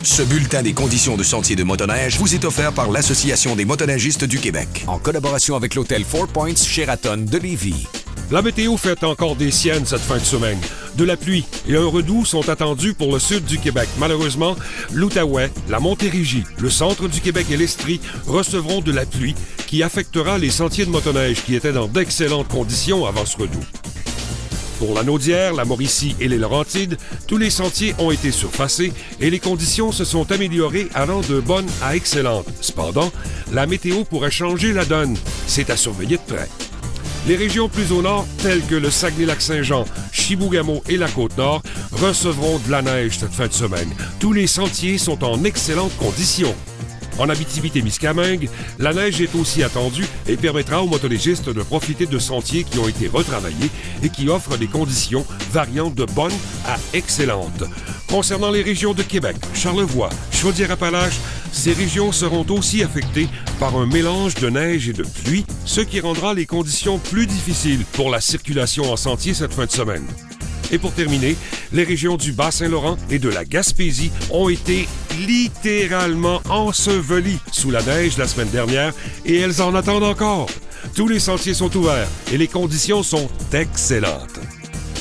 Ce bulletin des conditions de sentier de motoneige vous est offert par l'Association des motoneigistes du Québec, en collaboration avec l'hôtel Four Points Sheraton de Lévis. La météo fait encore des siennes cette fin de semaine. De la pluie et un redoux sont attendus pour le sud du Québec. Malheureusement, l'Outaouais, la Montérégie, le centre du Québec et l'Estrie recevront de la pluie qui affectera les sentiers de motoneige qui étaient dans d'excellentes conditions avant ce redoux. Pour la Naudière, la Mauricie et les Laurentides, tous les sentiers ont été surfacés et les conditions se sont améliorées allant de bonnes à excellentes. Cependant, la météo pourrait changer la donne. C'est à surveiller de près. Les régions plus au nord, telles que le Saguenay-Lac-Saint-Jean, Chibougamau et la Côte-Nord, recevront de la neige cette fin de semaine. Tous les sentiers sont en excellentes conditions. En Abitibi-Témiscamingue, la neige est aussi attendue et permettra aux motoneigistes de profiter de sentiers qui ont été retravaillés et qui offrent des conditions variant de bonnes à excellentes. Concernant les régions de Québec, Charlevoix, Chaudière-Appalaches, ces régions seront aussi affectées par un mélange de neige et de pluie, ce qui rendra les conditions plus difficiles pour la circulation en sentier cette fin de semaine. Et pour terminer, les régions du Bas-Saint-Laurent et de la Gaspésie ont été littéralement ensevelies sous la neige la semaine dernière et elles en attendent encore. Tous les sentiers sont ouverts et les conditions sont excellentes.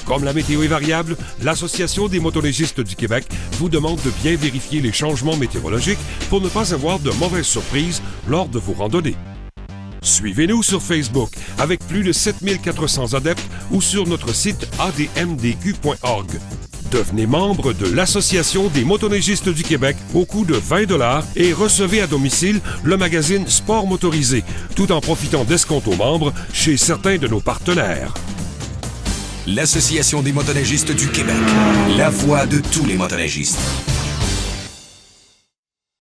Comme la météo est variable, l'Association des motoneigistes du Québec vous demande de bien vérifier les changements météorologiques pour ne pas avoir de mauvaises surprises lors de vos randonnées. Suivez-nous sur Facebook avec plus de 7400 adeptes ou sur notre site admdq.org. Devenez membre de l'Association des motoneigistes du Québec au coût de 20$ et recevez à domicile le magazine Sport motorisé, tout en profitant d'escomptes aux membres chez certains de nos partenaires. L'Association des motoneigistes du Québec, la voix de tous les motoneigistes.